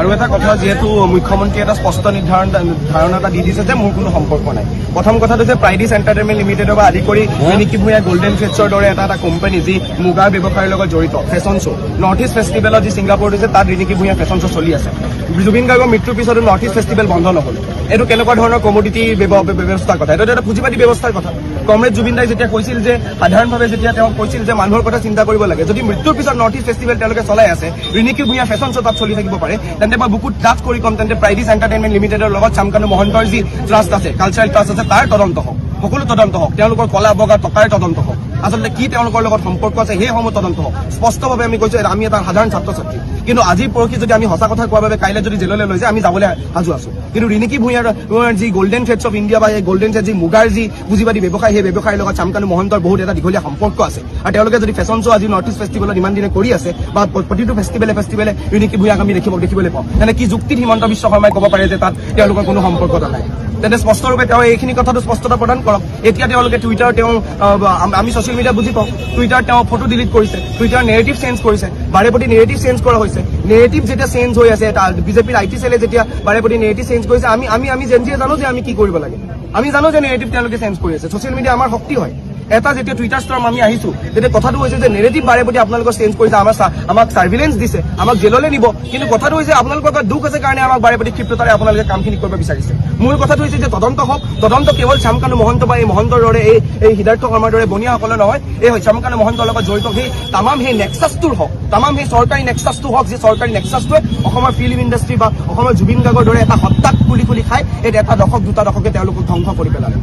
আৰু এটা কথা, যেহেতু মুখ্যমন্ত্ৰী এটা স্পষ্ট ধাৰণা এটা দি দিছে যে মোৰ কোনো সম্পৰ্ক নাই। প্ৰথম কথাটো যে প্ৰাইডিছ এণ্টাৰটেইনমেণ্ট লিমিটেডৰ পৰা আদি কৰি ৰিনিকি ভূঞা গল্ডেন ফেটছৰ দৰে এটা কোম্পানী যি মুগাৰ ব্যৱসায়ৰ লগত জড়িত ফেশ্বন শ্ব' নৰ্থ ইষ্ট ফেষ্টিভেলত যি ছিংগাপুৰত হৈছে তাত ৰিনিকি ভূঞা ফেশ্বন শ্ব' চলি আছে। জুবিন গাৰ্গৰ মৃত্যুৰ পিছতো নৰ্থ ইষ্ট ফেষ্টিভেল বন্ধ নহ'ল। এইটো কেনেকুৱা ধৰণৰ কমোডিটি ব্যৱস্থাৰ কথা, এইটো এটা পুঁজিবাদী ব্যৱস্থাৰ কথা। কমৰেড জুবিন দাই যেতিয়া কৈছিল যে সাধাৰণভাৱে যেতিয়া তেওঁ কৈছিল যে মানুহৰ কথা চিন্তা কৰিব লাগে, যদি মৃত্যুৰ পিছত নৰ্থ ইষ্ট ফেষ্টিভেল তেওঁলোকে চলাই আছে, ৰিনিকি ভূঞা ফেশ্বন শ্ব' তাত চলি থাকিব পাৰে, তেন্তে মই বুকুত ডাঠ কৰি ক'ম তেন্তে প্ৰাইডিছ এণ্টাৰটেইনমেণ্ট লিমিটেডৰ লগত চামকানু মহন্তৰ যি ট্ৰাষ্ট আছে, কালচাৰেল ট্ৰাষ্ট আছে, তাৰ তদন্ত হওক, সকলো তদন্ত হওক, তেওঁলোকৰ কলা বগা টকাৰ তদন্ত হওক, আচলতে কি তেওঁলোকৰ লগত সম্পৰ্ক আছে সেইসমূহ তদন্ত হওক। স্পষ্টভাৱে আমি কৈছো আমি এটা সাধাৰণ ছাত্ৰ ছাত্ৰী, কিন্তু আজি পৰহি যদি আমি সঁচা কথা কোৱাৰ বাবে কাইলৈ যদি জেললৈ লৈ যায় আমি যাবলৈ সাজু আছো। কিন্তু ৰিনিকি ভূঞাৰ যি গল্ডেন ফেটছ অফ ইণ্ডিয়া বা এই গল্ডেন ফেটছ যি মুগাৰ যি পুঁজিবাদী ব্যৱসায়, সেই ব্যৱসায়ৰ লগত চামকানু মহন্তৰ বহুত এটা দীঘলীয়া সম্পৰ্ক আছে। আৰু তেওঁলোকে যদি ফেশ্বন শ্ব' আজি নৰ্থ ইষ্ট ফেষ্টিভেলত ইমান দিনে কৰি আছে বা প্ৰতিটো ফেষ্টিভেলে ৰিনিকি ভূঞাক আমি দেখিবলৈ পাওঁ, তেনে কি যুক্তিত হিমন্ত বিশ্ব শৰ্মাই ক'ব পাৰে যে তাত তেওঁলোকৰ কোনো সম্পৰ্কতা নাই? তেন্তে স্পষ্টৰূপে তেওঁ এইখিনি কথাটো স্পষ্টতা প্ৰদান কৰক। এতিয়া তেওঁলোকে টুইটাৰ আমি ছচিয়েল মিডিয়া বুজি পাওঁ, টুইটাৰ তেওঁ ফটো ডিলিট কৰিছে, টুইটাৰ নেৰেটিভ চেঞ্জ কৰিছে, বাৰে প্ৰতি নেৰেটিভ চেঞ্জ কৰা হৈছে। নেৰেটিভ যেতিয়া চেঞ্জ হৈ আছে, বিজেপিৰ IT চেলে যেতিয়া বাৰে প্ৰতি নেৰেটিভ চেঞ্জ কৰিছে, আমি যেনজিয়ে জানো যে আমি কি কৰিব লাগে, আমি জানো যে নেৰেটিভ তেওঁলোকে চেঞ্জ কৰি আছে। ছচিয়েল মিডিয়া আমাৰ শক্তি হয়। এটা যেতিয়া টুইটাৰ ষ্টৰ্ম আমি আহিছো, তেতিয়া কথাটো হৈছে যে নেৰেটিভ বাৰে প্ৰতি আপোনালোকৰ চেঞ্জ কৰিছে, আমাক চাৰ্ভিলেঞ্চ দিছে, আমাক জেললৈ নিব, কিন্তু কথাটো হৈছে আপোনালোকৰ দুখ আছে কাৰণে আমাক বাৰে প্ৰতি ক্ষিপ্ৰতাৰে আপোনালোকে কামখিনি কৰিব বিচাৰিছে। মূল কথাটো হৈছে যে তদন্ত হওক, তদন্ত কেৱল চামকানু মহন্ত বা এই মহন্তৰ দৰে এই সিদ্ধাৰ্থ শৰ্মাৰ দৰে বনিয়াসকলে নহয়, এই চামকানু মহন্তৰ লগত জড়িত সেই তামাম সেই নেক্সাছটোৰ হওক, তামাম সেই চৰকাৰী নেক্সাছটো হওক, যে চৰকাৰী নেক্সাছটোৱে অসমৰ ফিল্ম ইণ্ডাষ্ট্ৰী বা অসমৰ জুবিন গাৰ্গৰ দৰে এটা সত্তাক খুলি খাই এটা দশক দুটা দশকে তেওঁলোকক ধ্বংস কৰি পেলালে।